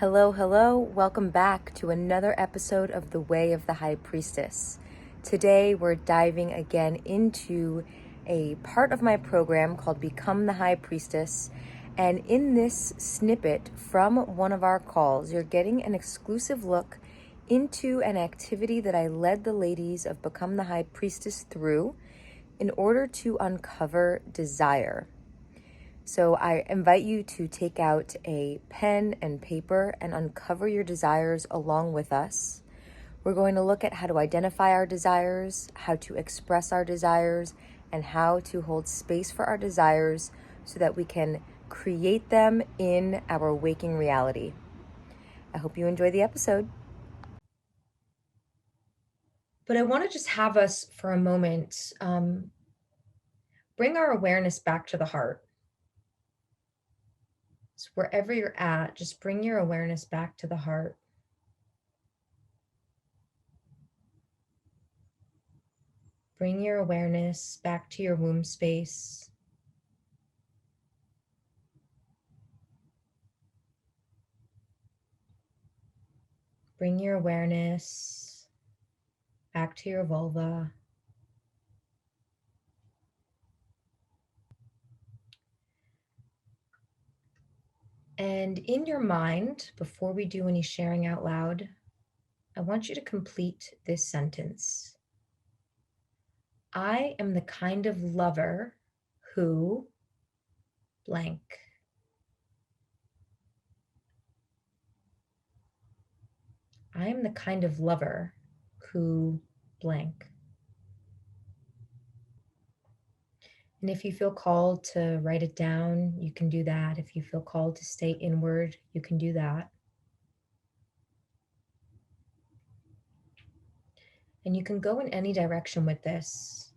Hello, hello. Welcome back to another episode of The Way of the High Priestess. Today, we're diving again into a part of my program called Become the High Priestess. And in this snippet from one of our calls, you're getting an exclusive look into an activity that I led the ladies of Become the High Priestess through in order to uncover desire. So I invite you to take out a pen and paper and uncover your desires along with us. We're going to look at how to identify our desires, how to express our desires, and how to hold space for our desires so that we can create them in our waking reality. I hope you enjoy the episode. But I want to just have us for a moment bring our awareness back to the heart. So wherever you're at, just bring your awareness back to the heart. Bring your awareness back to your womb space. Bring your awareness back to your vulva. And in your mind, before we do any sharing out loud, I want you to complete this sentence. I am the kind of lover who blank. I am the kind of lover who blank. And if you feel called to write it down, you can do that. If you feel called to stay inward, you can do that. And you can go in any direction with this.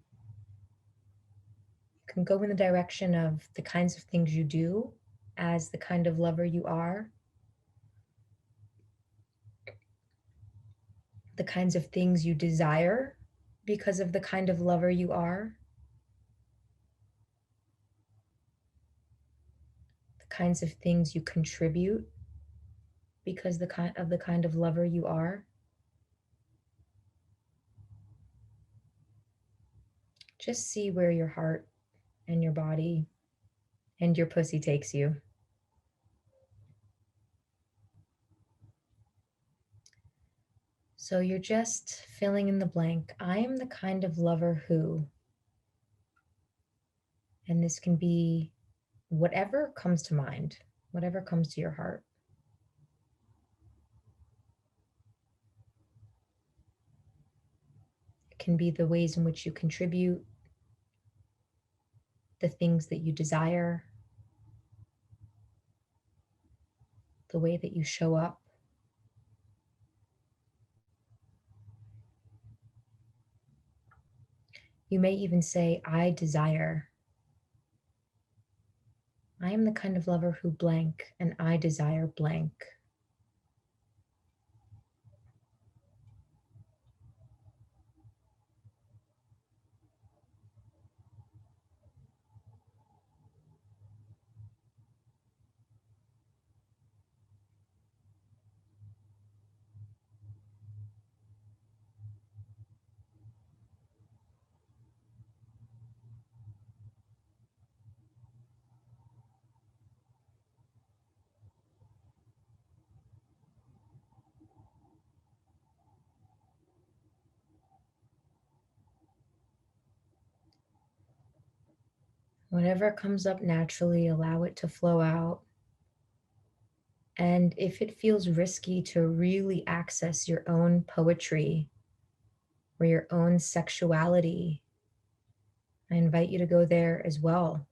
You can go in the direction of the kinds of things you do as the kind of lover you are, the kinds of things you desire because of the kind of lover you are, the kinds of things you contribute because the kind of lover you are. Just see where your heart and your body and your pussy takes you. So you're just filling in the blank. I am the kind of lover who, and this can be whatever comes to mind, whatever comes to your heart. It can be the ways in which you contribute, the things that you desire, the way that you show up. You may even say, I desire. I am the kind of lover who blank, and I desire blank. Whatever comes up naturally, allow it to flow out. And if it feels risky to really access your own poetry or your own sexuality, I invite you to go there as well.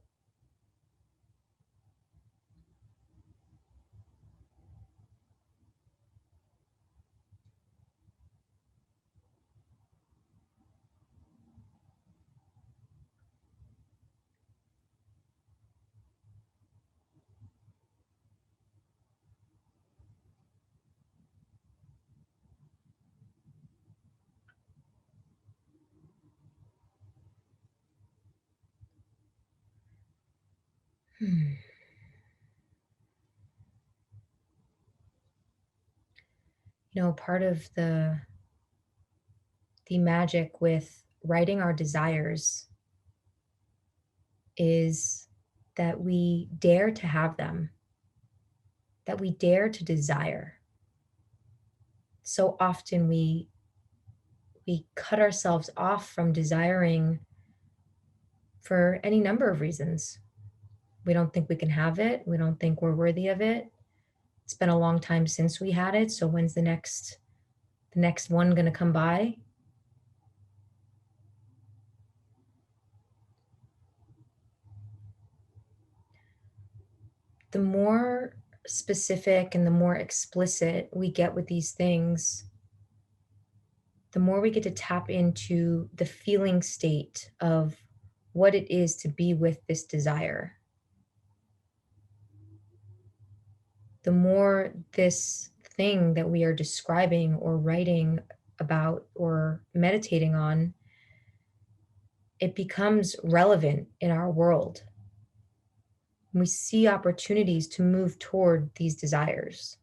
Part of the magic with writing our desires is that we dare to have them, that we dare to desire. So often we cut ourselves off from desiring for any number of reasons. We don't think we can have it. We don't think we're worthy of it. It's been a long time since we had it, so when's the next one going to come by? The more specific and the more explicit we get with these things, the more we get to tap into the feeling state of what it is to be with this desire. The more this thing that we are describing or writing about or meditating on, it becomes relevant in our world. We see opportunities to move toward these desires.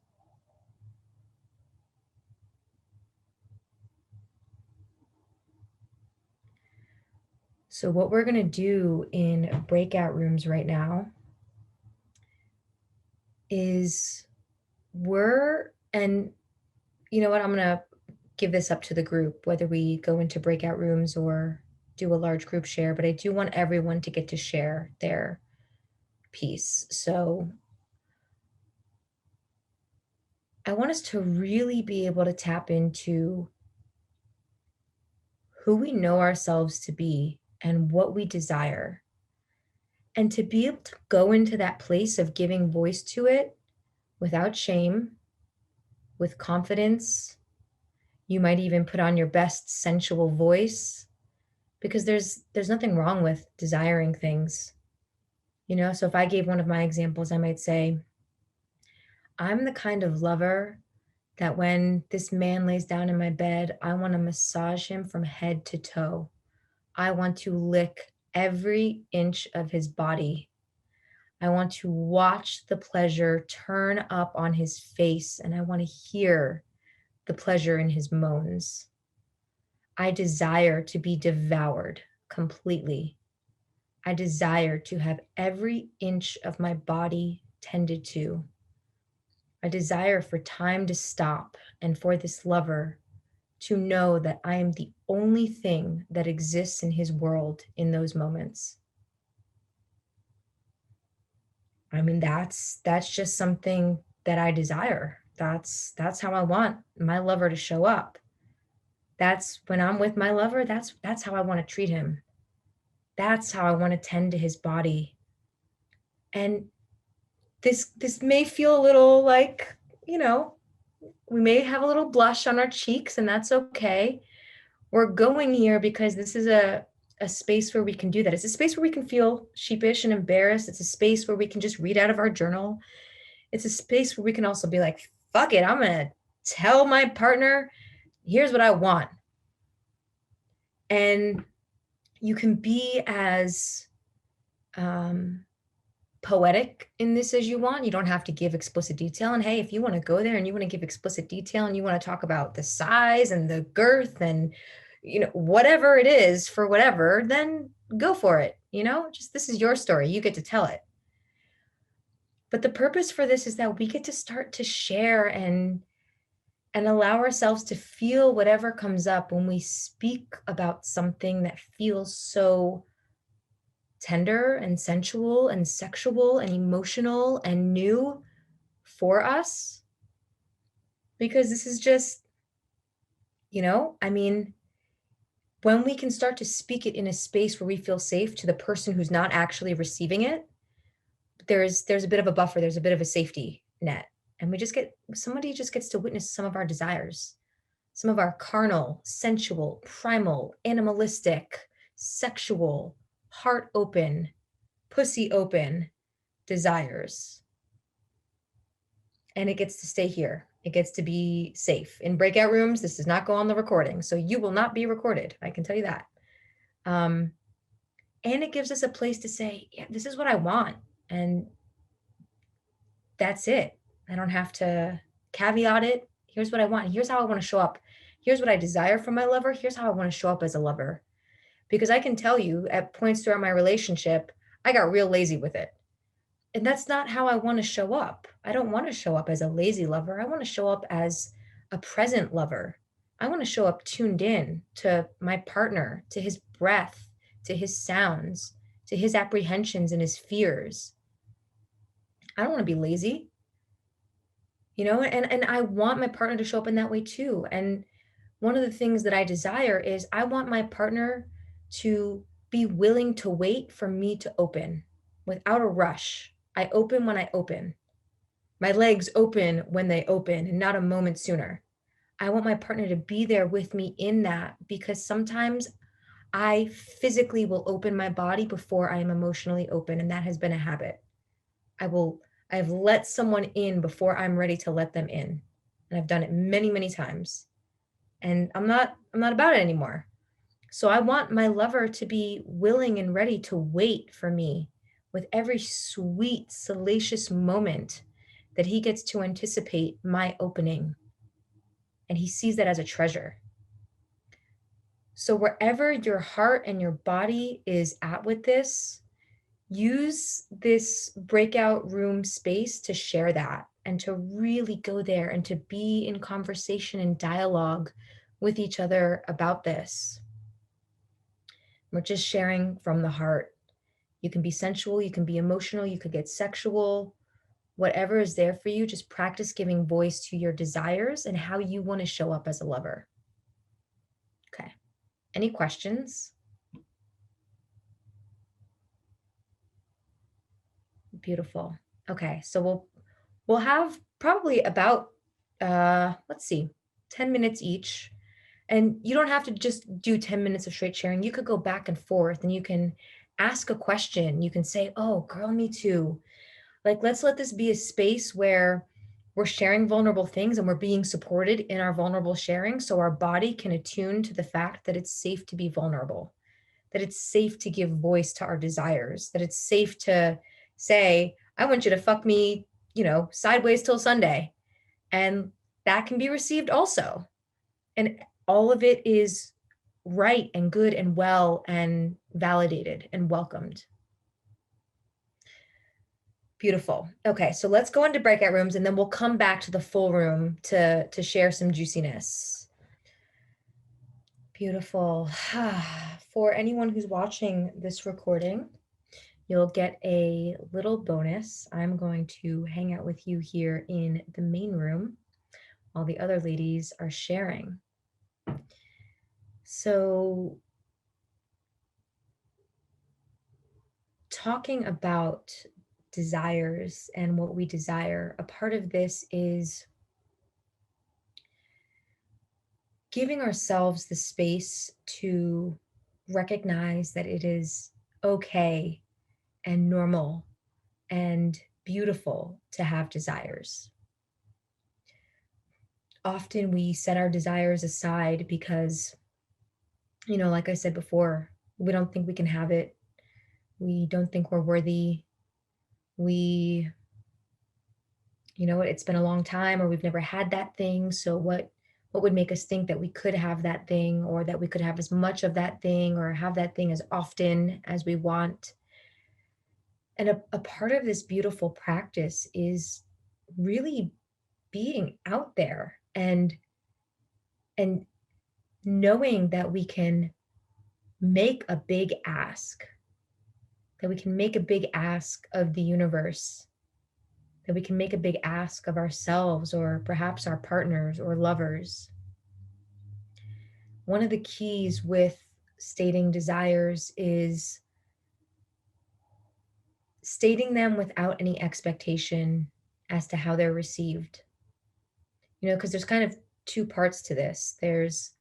So, what we're going to do in breakout rooms right now is and you know what, I'm going to give this up to the group, whether we go into breakout rooms or do a large group share, but I do want everyone to get to share their piece. So, I want us to really be able to tap into who we know ourselves to be and what we desire, and to be able to go into that place of giving voice to it without shame, with confidence. You might even put on your best sensual voice, because there's nothing wrong with desiring things. So if I gave one of my examples, I might say, I'm the kind of lover that when this man lays down in my bed, I want to massage him from head to toe. I want to lick every inch of his body. I want to watch the pleasure turn up on his face, and I want to hear the pleasure in his moans. I desire to be devoured completely. I desire to have every inch of my body tended to. I desire for time to stop and for this lover to know that I am the only thing that exists in his world in those moments. I mean, that's just something that I desire. That's how I want my lover to show up. That's when I'm with my lover, that's how I want to treat him. That's how I want to tend to his body. And this may feel a little like, we may have a little blush on our cheeks, and that's okay. We're going here because this is a space where we can do that. It's a space where we can feel sheepish and embarrassed. It's a space where we can just read out of our journal. It's a space where we can also be like, fuck it, I'm going to tell my partner, here's what I want. And you can be as poetic in this as you want. You don't have to give explicit detail. And hey, if you want to go there and you want to give explicit detail and you want to talk about the size and the girth and whatever it is for whatever, then go for it. Just, this is your story, you get to tell it. But the purpose for this is that we get to start to share and allow ourselves to feel whatever comes up when we speak about something that feels so tender and sensual and sexual and emotional and new for us. Because this is just, I mean, when we can start to speak it in a space where we feel safe to the person who's not actually receiving it, there's a bit of a buffer, there's a bit of a safety net. And somebody just gets to witness some of our desires, some of our carnal, sensual, primal, animalistic, sexual, heart open, pussy open desires. And it gets to stay here. It gets to be safe. In breakout rooms, this does not go on the recording. So you will not be recorded. I can tell you that. And it gives us a place to say, yeah, this is what I want. And that's it. I don't have to caveat it. Here's what I want. Here's how I want to show up. Here's what I desire from my lover. Here's how I want to show up as a lover. Because I can tell you at points throughout my relationship, I got real lazy with it. And that's not how I want to show up. I don't want to show up as a lazy lover. I want to show up as a present lover. I want to show up tuned in to my partner, to his breath, to his sounds, to his apprehensions and his fears. I don't want to be lazy, and I want my partner to show up in that way too. And one of the things that I desire is I want my partner to be willing to wait for me to open without a rush. I open when I open. My legs open when they open and not a moment sooner. I want my partner to be there with me in that, because sometimes I physically will open my body before I am emotionally open, and that has been a habit. I've let someone in before I'm ready to let them in. And I've done it many, many times. And I'm not about it anymore. So I want my lover to be willing and ready to wait for me with every sweet, salacious moment that he gets to anticipate my opening. And he sees that as a treasure. So wherever your heart and your body is at with this, use this breakout room space to share that and to really go there and to be in conversation and dialogue with each other about this. We're just sharing from the heart. You can be sensual, you can be emotional, you could get sexual, whatever is there for you. Just practice giving voice to your desires and how you want to show up as a lover. Okay. Any questions? Beautiful. Okay. So we'll have probably about let's see, 10 minutes each. And you don't have to just do 10 minutes of straight sharing. You could go back and forth and you can ask a question. You can say, "Oh, girl, me too." Like, let's let this be a space where we're sharing vulnerable things and we're being supported in our vulnerable sharing, so our body can attune to the fact that it's safe to be vulnerable, that it's safe to give voice to our desires, that it's safe to say, "I want you to fuck me, sideways till Sunday." And that can be received also. And all of it is right and good and well and validated and welcomed. Beautiful. Okay, so let's go into breakout rooms and then we'll come back to the full room to share some juiciness. Beautiful. For anyone who's watching this recording, you'll get a little bonus. I'm going to hang out with you here in the main room while the other ladies are sharing. So, talking about desires and what we desire, a part of this is giving ourselves the space to recognize that it is okay and normal and beautiful to have desires. Often we set our desires aside because, like I said before, we don't think we can have it. We don't think we're worthy. We, it's been a long time, or we've never had that thing. So what would make us think that we could have that thing, or that we could have as much of that thing, or have that thing as often as we want? And a part of this beautiful practice is really being out there and knowing that we can make a big ask, that we can make a big ask of the universe, that we can make a big ask of ourselves, or perhaps our partners or lovers. One of the keys with stating desires is stating them without any expectation as to how they're received. Because there's kind of two parts to this. There's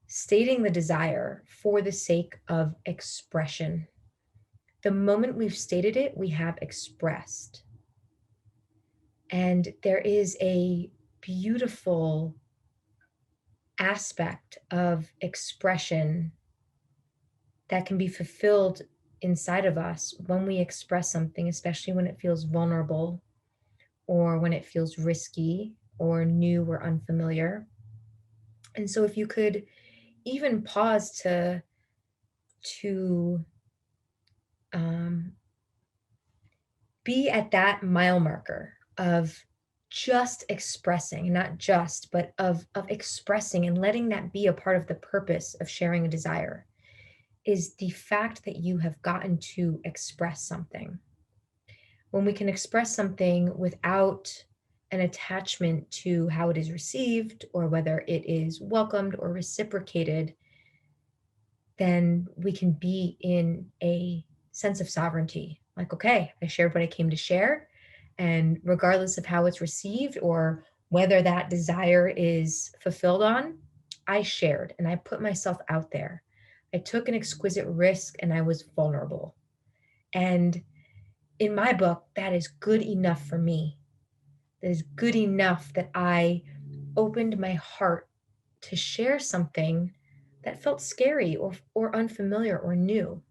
stating the desire for the sake of expression. The moment we've stated it, we have expressed. And there is a beautiful aspect of expression that can be fulfilled inside of us when we express something, especially when it feels vulnerable, or when it feels risky or new or unfamiliar. And so if you could even pause to um, be at that mile marker of just expressing, not just, but of expressing and letting that be a part of the purpose of sharing a desire, is the fact that you have gotten to express something. When we can express something without an attachment to how it is received or whether it is welcomed or reciprocated, then we can be in a sense of sovereignty. Like, okay, I shared what I came to share. And regardless of how it's received or whether that desire is fulfilled on, I shared and I put myself out there. I took an exquisite risk and I was vulnerable. And in my book, that is good enough for me. That is good enough that I opened my heart to share something that felt scary or unfamiliar or new.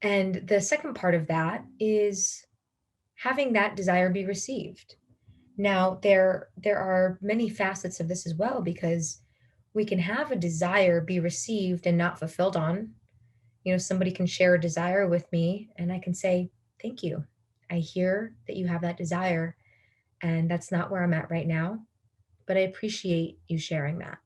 And the second part of that is having that desire be received. Now, there are many facets of this as well, because we can have a desire be received and not fulfilled on. You know, somebody can share a desire with me and I can say, "Thank you. I hear that you have that desire and that's not where I'm at right now, but I appreciate you sharing that."